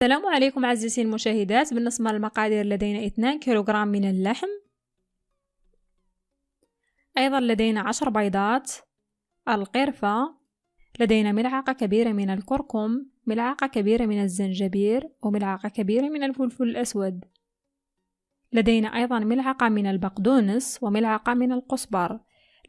السلام عليكم عزيزتي المشاهدات. بالنسبة للمقادير لدينا 2 كيلوغرام من اللحم، أيضا لدينا 10 بيضات، القرفة، لدينا ملعقة كبيرة من الكركم، ملعقة كبيرة من الزنجبيل، وملعقة كبيرة من الفلفل الأسود. لدينا أيضا ملعقة من البقدونس وملعقة من الكزبر.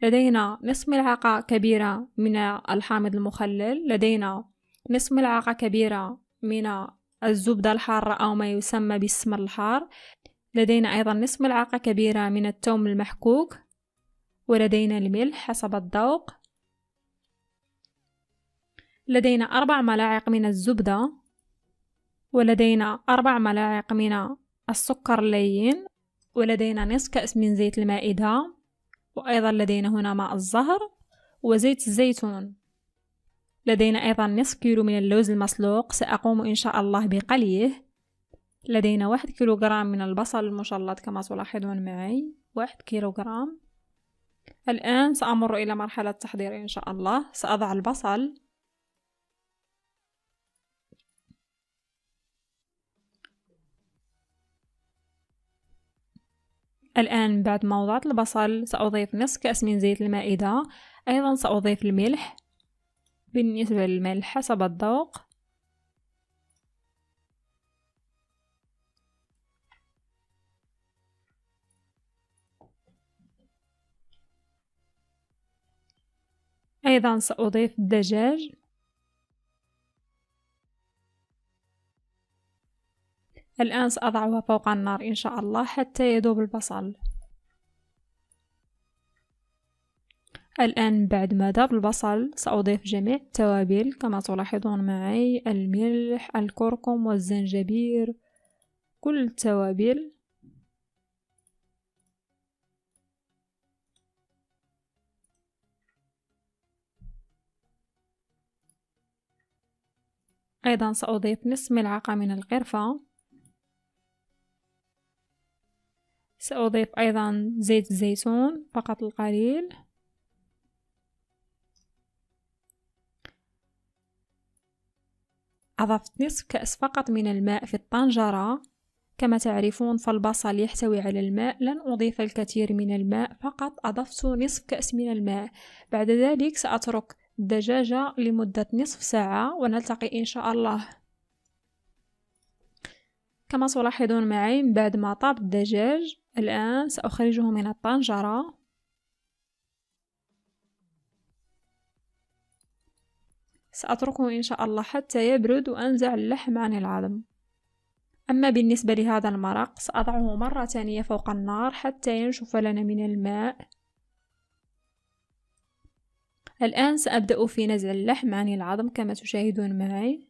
لدينا نصف ملعقة كبيرة من الحامض المخلل. لدينا نصف ملعقة كبيرة من الزبدة الحارة أو ما يسمى بالسمن الحار. لدينا أيضا نصف ملعقة كبيرة من الثوم المحكوك، ولدينا الملح حسب الذوق. لدينا 4 ملاعق من الزبدة، ولدينا 4 ملاعق من السكر اللين، ولدينا نصف كأس من زيت المائدة، وأيضا لدينا هنا ماء الزهر وزيت الزيتون. لدينا أيضا نصف كيلو من اللوز المسلوق، سأقوم إن شاء الله بقليه. لدينا 1 كيلوغرام من البصل المشلط كما تلاحظون معي، 1 كيلوغرام. الآن سأمر إلى مرحلة التحضير إن شاء الله. سأضع البصل، الآن بعد ما وضعت البصل سأضيف نصف كأس من زيت المائدة. أيضا سأضيف الملح، بالنسبة للملح حسب الذوق. أيضا سأضيف الدجاج، الآن سأضعها فوق النار إن شاء الله حتى يذوب البصل. الآن بعد ما ذاب البصل سأضيف جميع التوابل كما تلاحظون معي، الملح، الكركم والزنجبيل، كل التوابل. أيضا سأضيف نصف ملعقة من القرفة. سأضيف أيضا زيت الزيتون فقط القليل. أضفت نصف كأس فقط من الماء في الطنجرة. كما تعرفون فالبصل يحتوي على الماء، لن أضيف الكثير من الماء، فقط أضفت نصف كأس من الماء. بعد ذلك سأترك الدجاجة لمدة نصف ساعة ونلتقي إن شاء الله. كما تلاحظون معي بعد ما طاب الدجاج الآن سأخرجه من الطنجرة. سأتركه إن شاء الله حتى يبرد وأنزع اللحم عن العظم. أما بالنسبة لهذا المرق سأضعه مرة ثانية فوق النار حتى ينشف لنا من الماء. الآن سأبدأ في نزع اللحم عن العظم كما تشاهدون معي.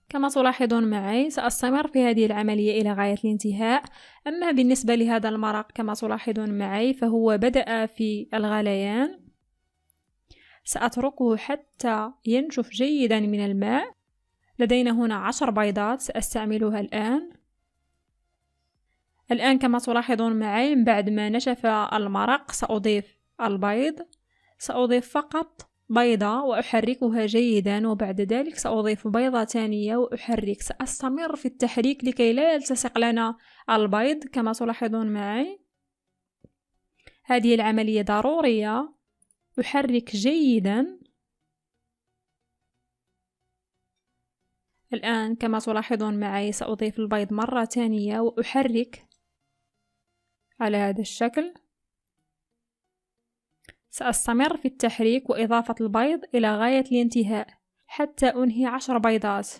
كما تلاحظون معي سأستمر في هذه العملية إلى غاية الانتهاء. أما بالنسبة لهذا المرق كما تلاحظون معي فهو بدأ في الغليان، سأتركه حتى ينشف جيدا من الماء. لدينا هنا 10 بيضات سأستعملها الآن كما تلاحظون معي بعد ما نشف المرق سأضيف البيض. سأضيف فقط بيضة وأحركها جيدا، وبعد ذلك سأضيف بيضة ثانية وأحرك. سأستمر في التحريك لكي لا يلتصق لنا البيض كما تلاحظون معي. هذه العملية ضرورية. أحرك جيدا. الآن كما تلاحظون معي سأضيف البيض مرة ثانية وأحرك على هذا الشكل. سأستمر في التحريك وإضافة البيض إلى غاية الانتهاء حتى أنهي 10 بيضات.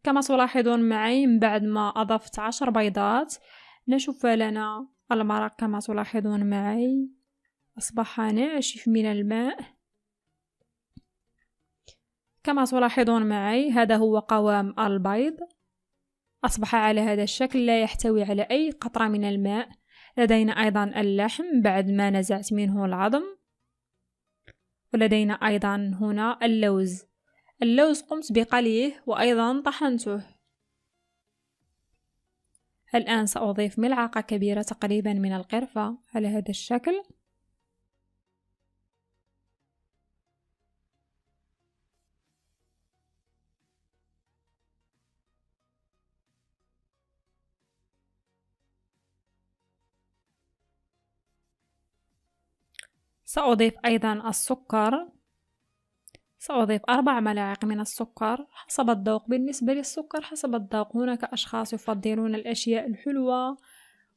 كما تلاحظون معي بعد ما أضفت 10 بيضات نشف لنا المرق كما تلاحظون معي، أصبح ناشف من الماء. كما تلاحظون معي هذا هو قوام البيض، أصبح على هذا الشكل لا يحتوي على أي قطرة من الماء. لدينا أيضا اللحم بعد ما نزعت منه العظم، ولدينا أيضا هنا اللوز. اللوز قمت بقليه وأيضا طحنته. الآن سأضيف ملعقة كبيرة تقريبا من القرفة على هذا الشكل. سأضيف أيضا السكر. سأضيف 4 ملاعق من السكر حسب الذوق. بالنسبة للسكر حسب الذوق، هناك أشخاص يفضلون الأشياء الحلوة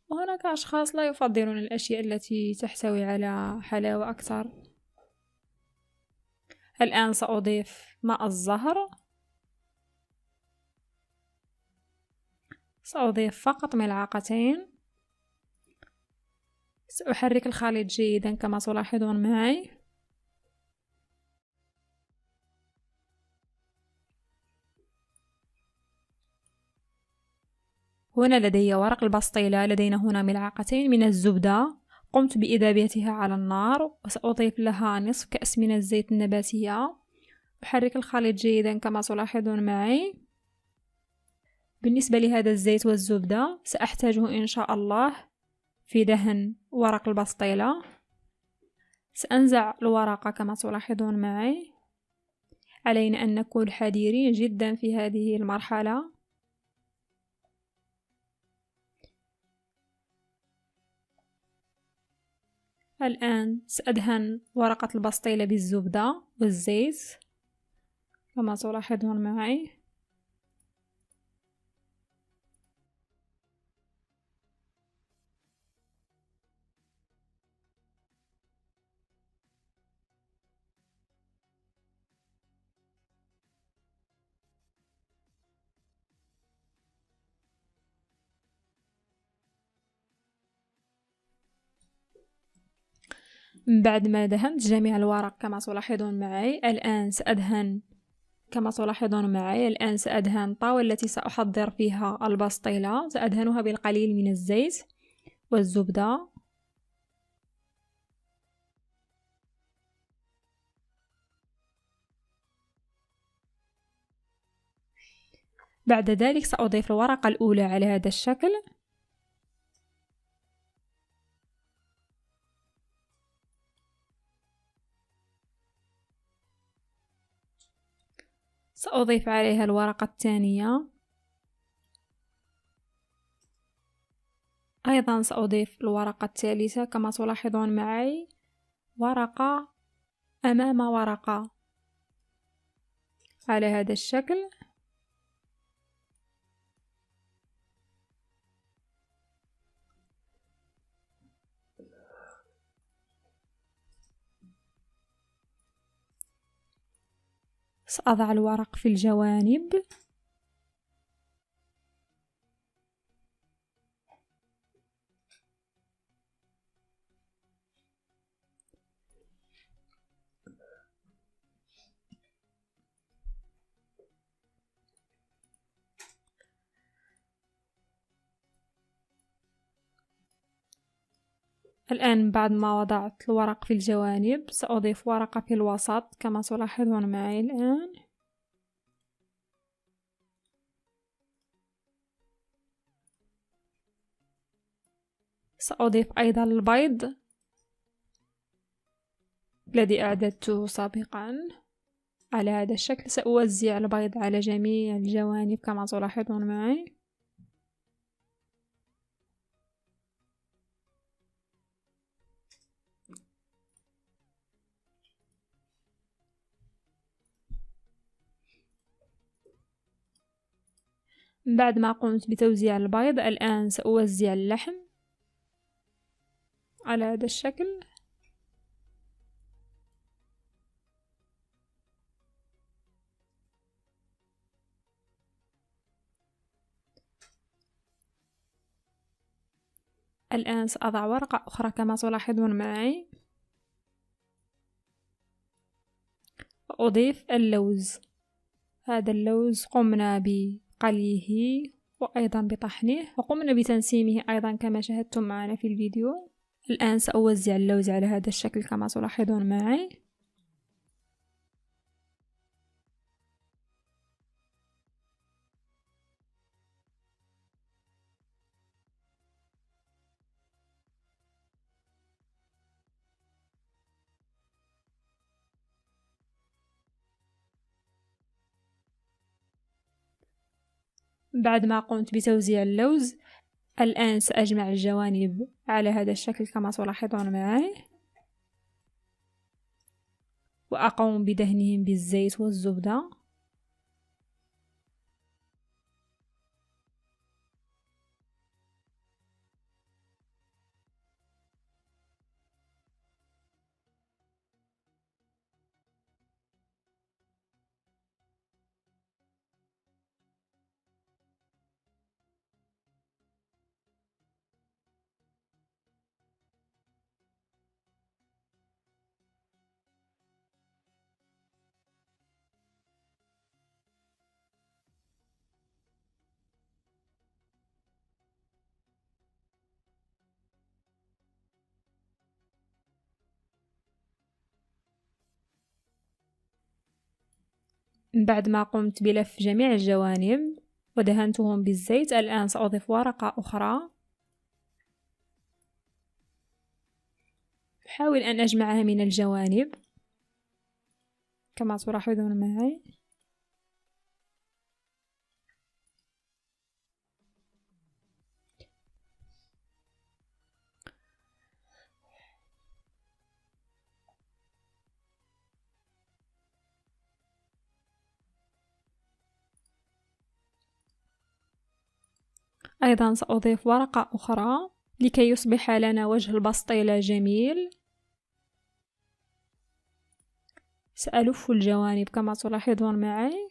وهناك أشخاص لا يفضلون الأشياء التي تحتوي على حلاوة أكثر. الآن سأضيف ماء الزهر. سأضيف فقط ملعقتين. سأحرك الخليط جيدا كما تلاحظون معي. هنا لدي ورق البسطيلة. لدينا هنا ملعقتين من الزبدة قمت بإذابتها على النار، وسأضيف لها نصف كأس من الزيت النباتية. أحرك الخليط جيدا كما تلاحظون معي. بالنسبة لهذا الزيت والزبدة سأحتاجه إن شاء الله في دهن ورق البسطيلة. سأنزع الورقة كما تلاحظون معي. علينا أن نكون حذرين جدا في هذه المرحلة. الآن سأدهن ورقة البسطيلة بالزبدة والزيت كما تلاحظون معي. بعد ما دهنت جميع الورق كما تلاحظون معي، الآن سأدهن الطاولة التي سأحضر فيها البسطيلة. سأدهنها بالقليل من الزيت والزبدة. بعد ذلك سأضيف الورقة الأولى على هذا الشكل. سأضيف عليها الورقة الثانية. أيضا سأضيف الورقة الثالثة كما تلاحظون معي، ورقة أمام ورقة على هذا الشكل. سأضع الورق في الجوانب. الآن بعد ما وضعت الورق في الجوانب سأضيف ورقة في الوسط كما تلاحظون معي الآن. سأضيف أيضا البيض الذي أعددته سابقا على هذا الشكل. سأوزع البيض على جميع الجوانب كما تلاحظون معي. بعد ما قمت بتوزيع البيض، الآن سأوزع اللحم على هذا الشكل. الآن سأضع ورقة أخرى كما تلاحظون معي. وأضيف اللوز. هذا اللوز قمنا بقليه وأيضا بطحنه، وقمنا بتنسيمه أيضا كما شاهدتم معنا في الفيديو. الآن سأوزع اللوز على هذا الشكل كما تلاحظون معي. بعد ما قمت بتوزيع اللوز، الآن سأجمع الجوانب على هذا الشكل كما تلاحظون معي، وأقوم بدهنهم بالزيت والزبدة. بعد ما قمت بلف جميع الجوانب ودهنتهم بالزيت، الآن سأضيف ورقة أخرى. أحاول أن أجمعها من الجوانب كما تلاحظون معي. أيضا سأضيف ورقة أخرى لكي يصبح لنا وجه البسطيلة جميل. سألف الجوانب كما تلاحظون معي.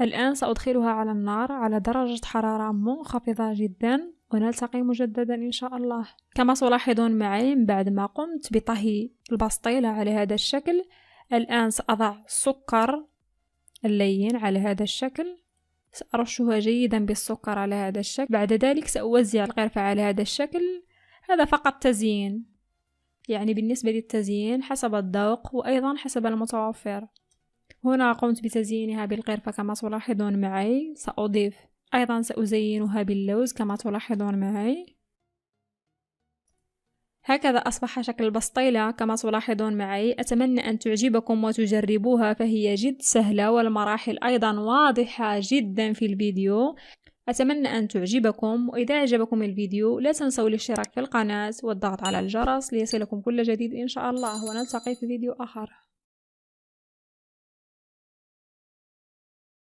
الآن سأدخلها على النار على درجة حرارة منخفضة جدا، ونلتقي مجددا إن شاء الله. كما تلاحظون معي، بعد ما قمت بطهي البسطيلة على هذا الشكل، الآن سأضع السكر اللين على هذا الشكل، سأرشها جيدا بالسكر على هذا الشكل. بعد ذلك سأوزع القرفة على هذا الشكل. هذا فقط تزيين، يعني بالنسبة للتزيين حسب الذوق وأيضا حسب المتوفر. هنا قمت بتزيينها بالقرفة كما تلاحظون معي. أيضا سأزينها باللوز كما تلاحظون معي. هكذا أصبح شكل البسطيلة كما تلاحظون معي. أتمنى أن تعجبكم وتجربوها، فهي جد سهلة والمراحل أيضا واضحة جدا في الفيديو. أتمنى أن تعجبكم، وإذا أعجبكم الفيديو لا تنسوا الاشتراك في القناة والضغط على الجرس ليصلكم كل جديد إن شاء الله، ونلتقي في فيديو آخر.